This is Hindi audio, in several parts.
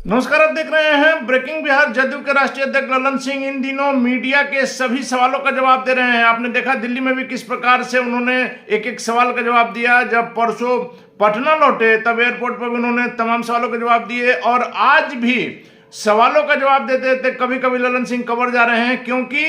नमस्कार, आप देख रहे हैं ब्रेकिंग बिहार। जदयू के राष्ट्रीय अध्यक्ष ललन सिंह इन दिनों मीडिया के सभी सवालों का जवाब दे रहे हैं। आपने देखा दिल्ली में भी किस प्रकार से उन्होंने एक एक सवाल का जवाब दिया। जब परसों पटना लौटे तब एयरपोर्ट पर भी उन्होंने तमाम सवालों के जवाब दिए और आज भी सवालों का जवाब देते देते कभी कभी ललन सिंह कवर जा रहे हैं, क्योंकि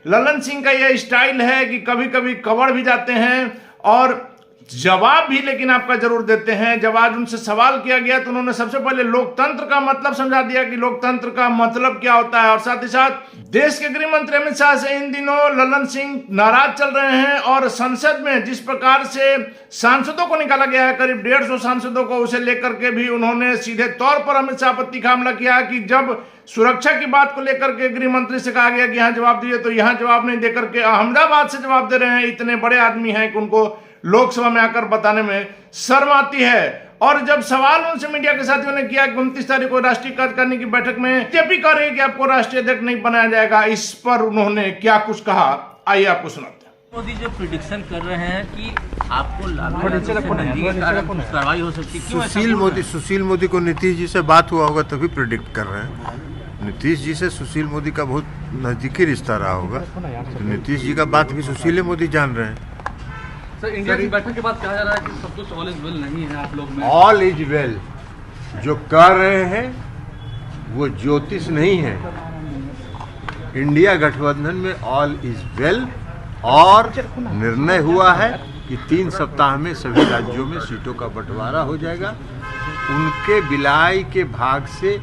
ललन सिंह का यह स्टाइल है कि कभी कभी कवर भी जाते हैं और जवाब भी लेकिन आपका जरूर देते हैं। जब आज उनसे सवाल किया गया तो उन्होंने सबसे पहले लोकतंत्र का मतलब समझा दिया कि लोकतंत्र का मतलब क्या होता है, और साथ ही साथ देश के गृह मंत्री अमित शाह से इन दिनों ललन सिंह नाराज चल रहे हैं और संसद में जिस प्रकार से सांसदों को निकाला गया है, करीब 150 सांसदों को, उसे लेकर के भी उन्होंने सीधे तौर पर अमित शाह पर तीखा हमला किया कि जब सुरक्षा की बात को लेकर के गृह मंत्री से कहा गया कि यहाँ जवाब दिए तो यहाँ जवाब नहीं देकर के अहमदाबाद से जवाब दे रहे हैं। इतने बड़े आदमी हैं कि उनको लोकसभा में आकर बताने में शर्म आती है। और जब सवाल उनसे मीडिया के साथियों ने किया कि 29 तारीख को राष्ट्रीय कार्यकारिणी की बैठक में बीजेपी कह रही है कि आपको राष्ट्रीय अध्यक्ष नहीं बनाया जाएगा, इस पर उन्होंने क्या कुछ कहा, आइए आपको सुनाते हैं। मोदी जो प्रिडिक्शन कर रहे हैं कि आपको कार्रवाई हो सकती है, सुशील मोदी को नीतीश जी से बात हुआ होगा तभी प्रिडिक्ट कर रहे हैं। नीतीश जी से सुशील मोदी का बहुत नजदीकी रिश्ता रहा होगा, तो नीतीश जी का बात भी सुशील मोदी जान रहे हैं। सर, इंडिया की बैठक के बाद कहा जा रहा है कि सब कुछ ऑल इज वेल नहीं है आप लोग में। ऑल इज वेल जो कह रहे हैं वो ज्योतिष नहीं है। इंडिया गठबंधन में ऑल इज वेल और निर्णय हुआ है कि 3 सप्ताह में सभी राज्यों में सीटों का बंटवारा हो जाएगा। उनके बिलाई के भाग से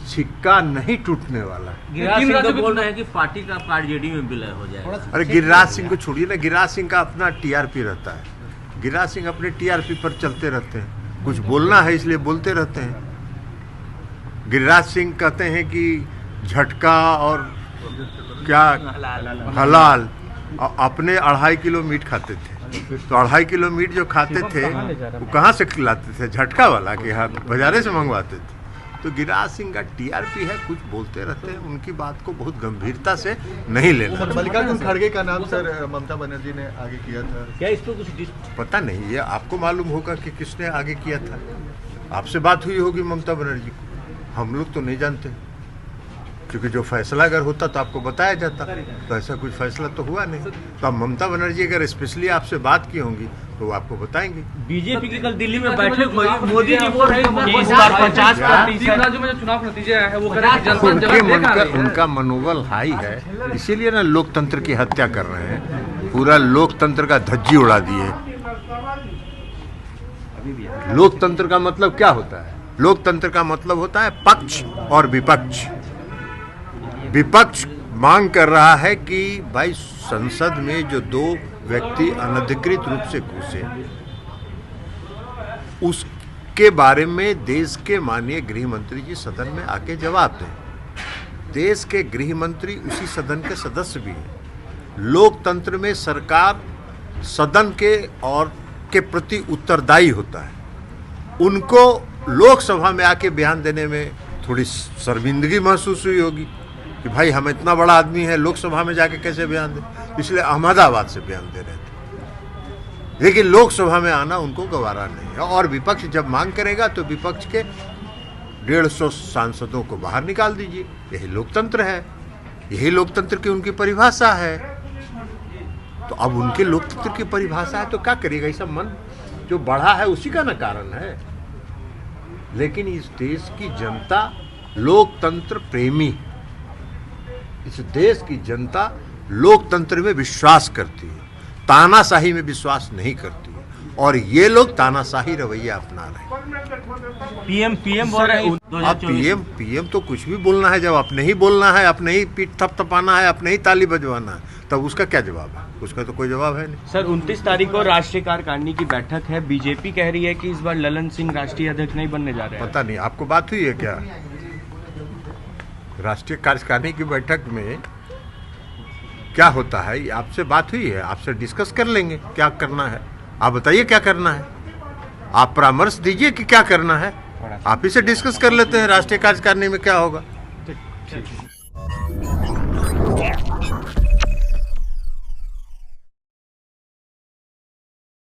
सिक्का नहीं टूटने वाला। गिरिराज सिंह तो बोल रहे हैं कि पार्टी का आरजेडी में विलय हो जाएगा। अरे गिरिराज सिंह को छोड़िए ना, गिरिराज सिंह का अपना टीआरपी रहता है। गिरिराज सिंह अपने टीआरपी पर चलते रहते हैं, कुछ बोलना है इसलिए बोलते रहते हैं। गिरिराज सिंह कहते हैं कि झटका और क्या हलाल, अपने 2.5 किलो मीट खाते थे, तो 2.5 किलो मीट जो खाते थे वो कहाँ से खिलाते थे? झटका वाला के हाथ बाजारे से मंगवाते थे। तो गिरिराज सिंह का टीआरपी है, कुछ बोलते रहते हैं, उनकी बात को बहुत गंभीरता से नहीं लेना। मल्लिकार्जुन खड़गे का नाम सर ममता बनर्जी ने आगे किया था, क्या इस पर कुछ पता नहीं, ये आपको मालूम होगा कि किसने आगे किया था। आपसे बात हुई होगी ममता बनर्जी को, हम लोग तो नहीं जानते, क्योंकि जो फैसला अगर होता तो आपको बताया जाता, तो ऐसा कुछ फैसला तो हुआ नहीं। तो अब ममता बनर्जी अगर स्पेशली आपसे बात की होंगी तो वो आपको बताएंगे। बीजेपी की कल दिल्ली में बैठक हुई, मोदी जी बोल रहे हैं इस बार 50 राज्यों में जो चुनाव नतीजे आए हैं वो कह रहे हैं कि जनता उनका मनोबल हाई है, इसीलिए ना लोकतंत्र की हत्या कर रहे हैं, पूरा लोकतंत्र का धज्जी उड़ा दिए। लोकतंत्र का मतलब क्या होता है? लोकतंत्र का मतलब होता है पक्ष और विपक्ष। विपक्ष मांग कर रहा है कि भाई संसद में जो 2 व्यक्ति अनधिकृत रूप से घुसे, उसके बारे में देश के माननीय गृह मंत्री जी सदन में आके जवाब दें। देश के गृह मंत्री उसी सदन के सदस्य भी हैं। लोकतंत्र में सरकार सदन के और के प्रति उत्तरदायी होता है। उनको लोकसभा में आके बयान देने में थोड़ी शर्मिंदगी महसूस हुई होगी कि भाई हम इतना बड़ा आदमी है, लोकसभा में जाके कैसे बयान दें, इसलिए अहमदाबाद से बयान दे रहे थे। लेकिन लोकसभा में आना उनको गवारा नहीं है, और विपक्ष जब मांग करेगा तो विपक्ष के 150 सांसदों को बाहर निकाल दीजिए। यही लोकतंत्र है, यही लोकतंत्र की उनकी परिभाषा है। तो अब उनके लोकतंत्र की परिभाषा है तो क्या करिएगा? ये सब मन जो बढ़ा है उसी का न कारण है। लेकिन इस देश की जनता लोकतंत्र प्रेमी, इस देश की जनता लोकतंत्र में विश्वास करती है, तानाशाही में विश्वास नहीं करती है, और ये लोग तानाशाही रवैया अपना रहे हैं। पीएम बोल रहे हैं। अब पीएम तो कुछ भी बोलना है, जब अपने ही बोलना है, अपने ही पीठ थपथपाना है, अपने ही ताली बजवाना है, तब उसका क्या जवाब है? उसका तो कोई जवाब है नहीं। सर, 29 तारीख को राष्ट्रीय कार्यकारिणी की बैठक है। बीजेपी कह रही है कि इस बार ललन सिंह राष्ट्रीय अध्यक्ष नहीं बनने जा रहे हैं। पता नहीं, आपको बात हुई है क्या? राष्ट्रीय कार्यकारिणी की बैठक में क्या होता है, आपसे बात हुई है, आपसे डिस्कस कर लेंगे क्या करना है। आप बताइए क्या करना है, आप परामर्श दीजिए कि क्या करना है, आप ही से डिस्कस कर लेते हैं राष्ट्रीय कार्यकारिणी में क्या होगा।